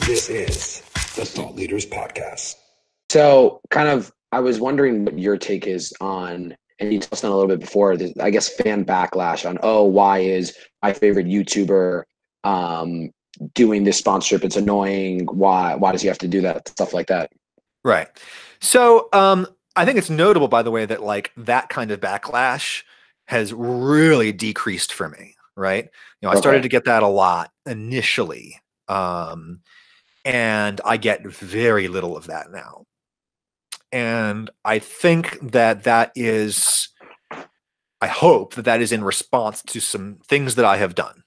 This is the Thought Leaders Podcast. So I was wondering what your take is on, and you touched on a little bit before, I guess fan backlash on, why is my favorite YouTuber doing this sponsorship? It's annoying. Why does he have to do that? Stuff like that. Right. So I think it's notable, by the way, that like that kind of backlash has really decreased for me. Right. I started to get that a lot initially. And I get very little of that now. And I think that is, I hope that is in response to some things that I have done.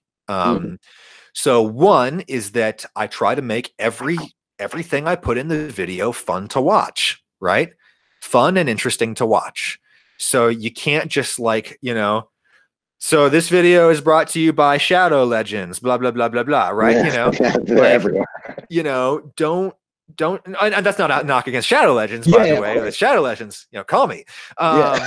So one is that I try to make everything I put in the video fun to watch, right? Fun and interesting to watch. So you can't just like, so this video is brought to you by Shadow Legends, blah, blah, blah, blah, blah, right? They're everywhere. Don't, and that's not a knock against Shadow Legends, by the way. With Shadow Legends, call me. But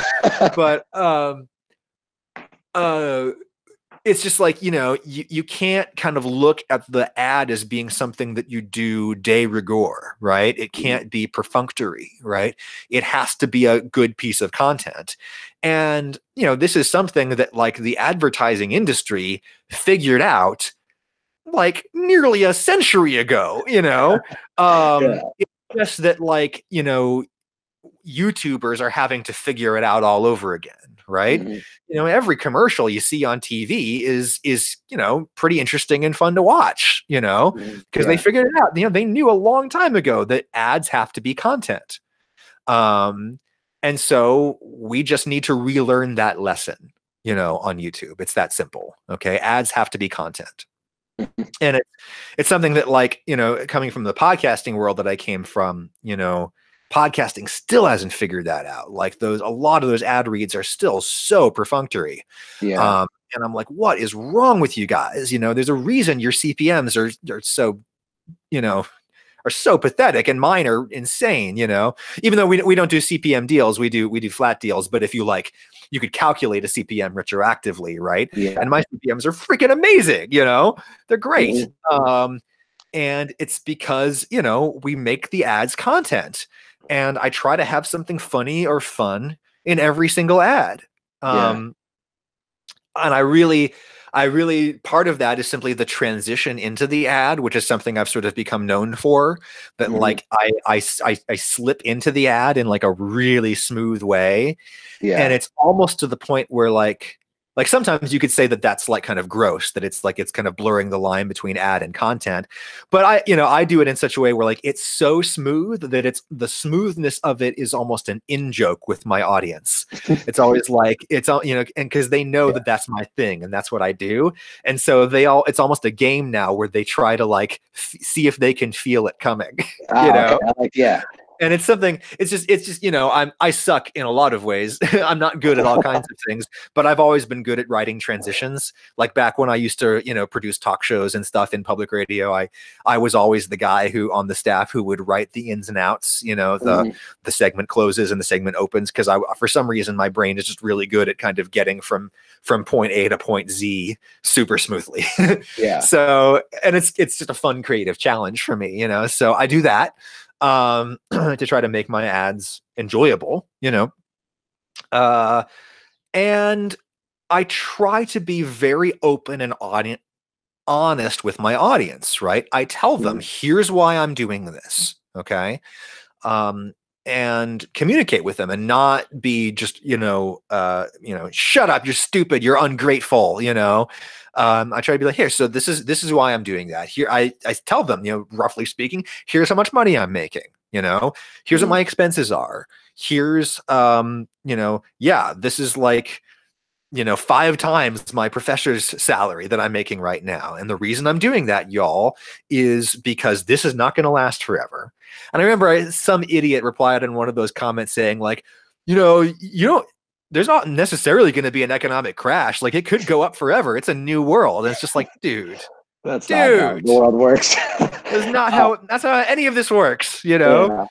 it's just like, you can't kind of look at the ad as being something that you do de rigueur, right? It can't be perfunctory, right? It has to be a good piece of content. And, this is something that like the advertising industry figured out like nearly a century ago, It's just that like, YouTubers are having to figure it out all over again, right? Every commercial you see on TV is pretty interesting and fun to watch, because they figured it out. They knew a long time ago that ads have to be content. And so we just need to relearn that lesson, on YouTube. It's that simple. Okay. Ads have to be content. And it's something that like, coming from the podcasting world that I came from, podcasting still hasn't figured that out. Like a lot of those ad reads are still so perfunctory. And I'm like, what is wrong with you guys? There's a reason your CPMs are so, are so pathetic, and mine are insane, even though we don't do CPM deals, we do flat deals. But if you like, you could calculate a CPM retroactively, right? And my CPMs are freaking amazing, they're great. And it's because, we make the ads content, and I try to have something funny or fun in every single ad. And I really, part of that is simply the transition into the ad, which is something I've sort of become known for, that like I slip into the ad in like a really smooth way. And it's almost to the point where like sometimes you could say that that's like kind of gross, that it's kind of blurring the line between ad and content. But I do it in such a way where like it's so smooth that the smoothness of it is almost an in-joke with my audience. It's always like, and because they know that that's my thing and that's what I do. And so it's almost a game now where they try to like see if they can feel it coming, And it's something, it's just, I suck in a lot of ways. I'm not good at all kinds of things, but I've always been good at writing transitions. Like back when I used to, produce talk shows and stuff in public radio, I was always the guy on the staff who would write the ins and outs, the segment closes and the segment opens. Cause for some reason, my brain is just really good at kind of getting from point A to point Z super smoothly. So, and it's just a fun creative challenge for me, so I do that. To try to make my ads enjoyable, and I try to be very open and honest with my audience, right? I tell them, here's why I'm doing this. Okay. And communicate with them and not be just, shut up, you're stupid, you're ungrateful, I try to be like, here, so this is why I'm doing that. Here, I tell them, roughly speaking, here's how much money I'm making, here's what my expenses are. Here's, this is like, 5 times my professor's salary that I'm making right now. And the reason I'm doing that, y'all, is because this is not going to last forever. And I remember some idiot replied in one of those comments saying like, there's not necessarily going to be an economic crash. Like it could go up forever. It's a new world. And it's just like, dude, that's not how the world works. That's not that's how any of this works, even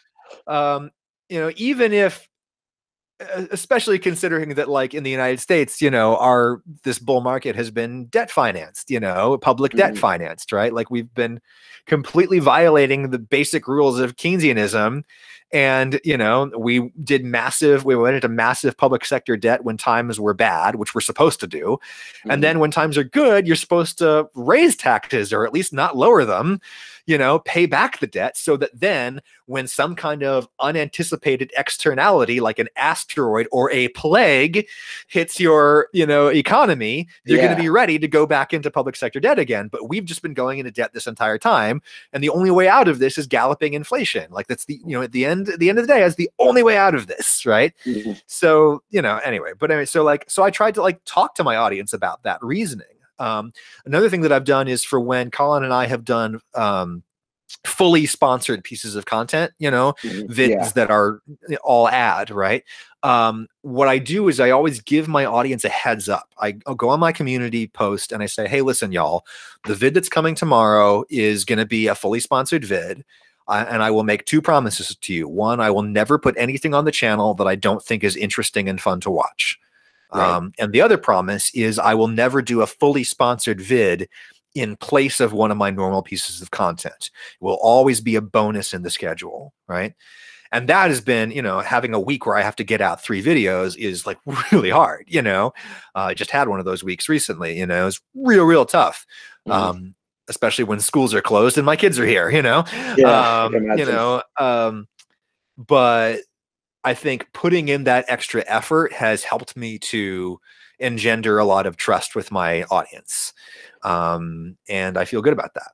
if especially considering that, like, in the United States, this bull market has been debt financed, public debt financed, right? Like, we've been completely violating the basic rules of Keynesianism. And, we went into massive public sector debt when times were bad, which we're supposed to do. And then when times are good, you're supposed to raise taxes, or at least not lower them, pay back the debt, so that then when some kind of unanticipated externality, like an asteroid or a plague, hits your, economy, you're going to be ready to go back into public sector debt again. But we've just been going into debt this entire time. And the only way out of this is galloping inflation. Like, that's the, at the end of the day, that's the only way out of this. Right. So, anyway, so I tried to, like, talk to my audience about that reasoning. Another thing that I've done is, for when Colin and I have done fully sponsored pieces of content, vids that are all ad, right? What I do is I always give my audience a heads up. I'll go on my community post and I say, hey, listen, y'all, the vid that's coming tomorrow is going to be a fully sponsored vid. And I will make two promises to you. One, I will never put anything on the channel that I don't think is interesting and fun to watch. Right. And the other promise is I will never do a fully sponsored vid in place of one of my normal pieces of content. It will always be a bonus in the schedule, right? And that has been, having a week where I have to get out 3 videos is, like, really hard, I just had one of those weeks recently, it was real tough. Especially when schools are closed and my kids are here, but I think putting in that extra effort has helped me to engender a lot of trust with my audience. And I feel good about that.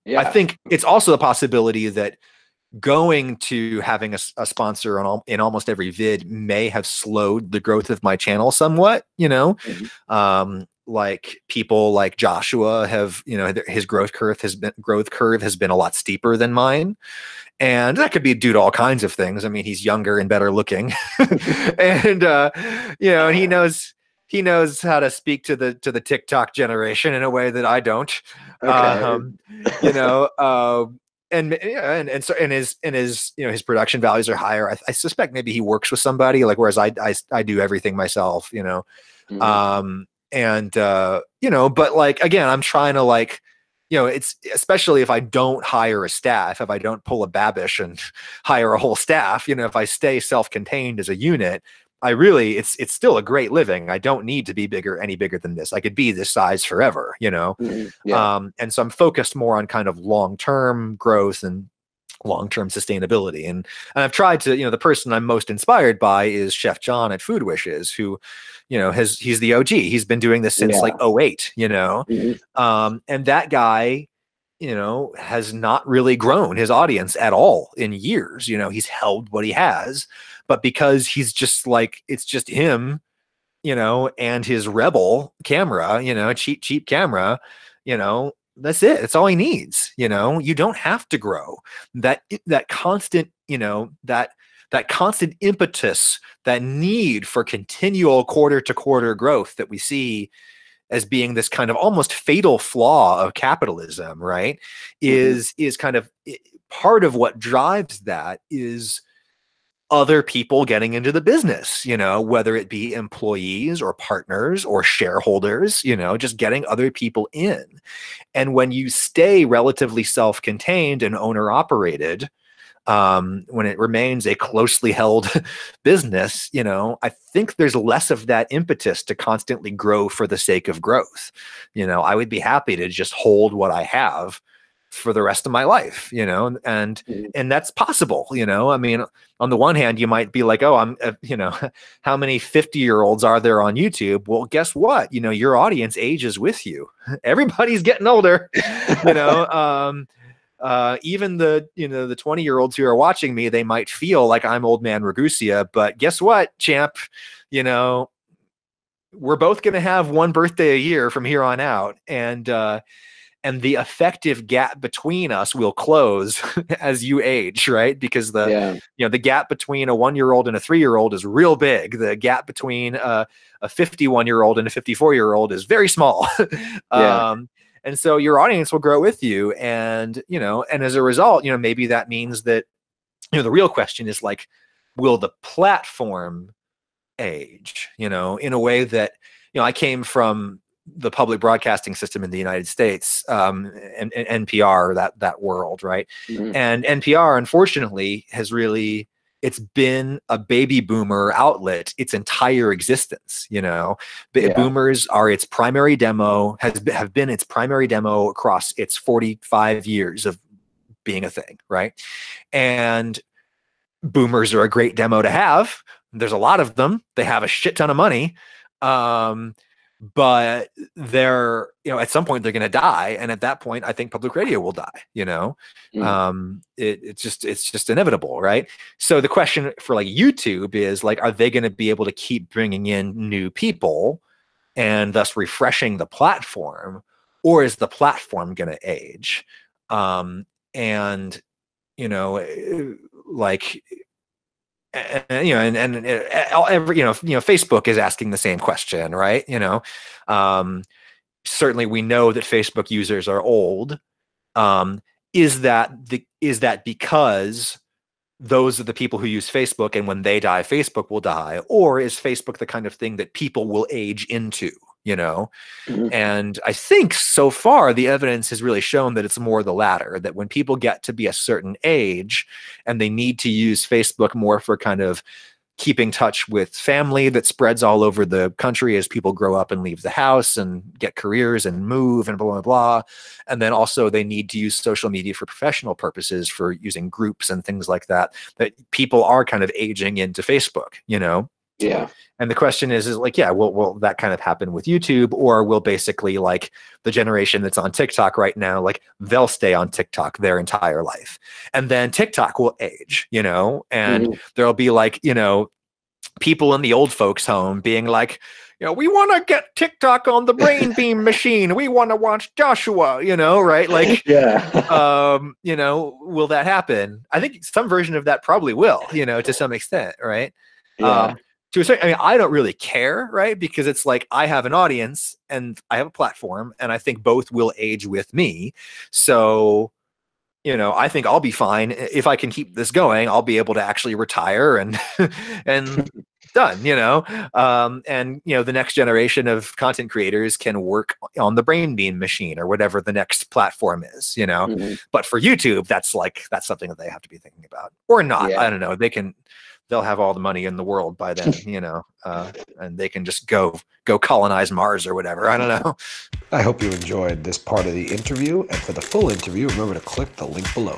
Yeah. I think it's also a possibility that going to having a sponsor in almost every vid may have slowed the growth of my channel somewhat, like people like Joshua have, his growth curve has been a lot steeper than mine. And that could be due to all kinds of things. I mean, he's younger and better looking, and and he knows how to speak to the TikTok generation in a way that I don't. And his production values are higher. I suspect maybe he works with somebody, like, whereas I do everything myself, but, like, again, I'm trying to, like, it's, especially if I don't hire a staff, if I don't pull a Babish and hire a whole staff, if I stay self-contained as a unit, it's still a great living. I don't need to be any bigger than this. I could be this size forever, and so I'm focused more on kind of long-term growth and long-term sustainability. And I've tried to, the person I'm most inspired by is Chef John at Food Wishes, who, he's the OG. He's been doing this since like 2008, and that guy, has not really grown his audience at all in years. He's held what he has, but because he's just, like, it's just him, and his Rebel camera, cheap camera, that's it. That's all he needs. You don't have to grow. That constant, that constant impetus, that need for continual quarter to quarter growth that we see as being this kind of almost fatal flaw of capitalism, right? Is kind of part of what drives that is other people getting into the business, whether it be employees or partners or shareholders, just getting other people in. And when you stay relatively self-contained and owner operated, when it remains a closely held business, I think there's less of that impetus to constantly grow for the sake of growth. I would be happy to just hold what I have for the rest of my life, and that's possible. I mean, on the one hand, you might be like, oh, I'm, how many 50-year-olds are there on YouTube? Well, guess what? Your audience ages with you. Everybody's getting older, even the 20-year-olds who are watching me, they might feel like I'm old man Ragusea, but guess what, champ? We're both going to have one birthday a year from here on out. And the effective gap between us will close as you age, right? Because the gap between a 1-year-old and a 3-year-old is real big. The gap between a 51-year-old and a 54-year-old is very small. And so your audience will grow with you. And, and as a result, maybe that means that, the real question is, like, will the platform age, in a way that, I came from the public broadcasting system in the United States, and NPR, that world, right? Mhm. And NPR, unfortunately, it's been a baby boomer outlet its entire existence. Yeah. Boomers are its primary demo, have been its primary demo across its 45 years of being a thing, right? And boomers are a great demo to have. There's a lot of them. They have a shit ton of money. But they're, at some point they're going to die. And at that point, I think public radio will die, it's just inevitable. Right. So the question for like YouTube is like, are they going to be able to keep bringing in new people and thus refreshing the platform, or is the platform going to age? Facebook is asking the same question, right? Certainly we know that Facebook users are old. Is that because those are the people who use Facebook, and when they die, Facebook will die? Or is Facebook the kind of thing that people will age into, Mhm. And I think so far the evidence has really shown that it's more the latter, that when people get to be a certain age and they need to use Facebook more for kind of keeping touch with family that spreads all over the country as people grow up and leave the house and get careers and move and blah, blah, blah. And then also they need to use social media for professional purposes, for using groups and things like that people are kind of aging into Facebook, Yeah. And the question is like, will that kind of happen with YouTube, or will basically like the generation that's on TikTok right now, like they'll stay on TikTok their entire life, and then TikTok will age, and Mhm. there'll be like, people in the old folks home being like, we want to get TikTok on the brain beam machine. We want to watch Joshua, right? Like, Yeah. Will that happen? I think some version of that probably will, to some extent, right? Yeah. To a certain, I don't really care, right? Because it's like I have an audience and I have a platform, and I think both will age with me. So, I think I'll be fine if I can keep this going. I'll be able to actually retire and and done, and the next generation of content creators can work on the brain beam machine or whatever the next platform is, Mhm. But for YouTube, that's something that they have to be thinking about, or not. Yeah. I don't know. They'll have all the money in the world by then, and they can just go colonize Mars or whatever. I don't know. I hope you enjoyed this part of the interview. And for the full interview, remember to click the link below.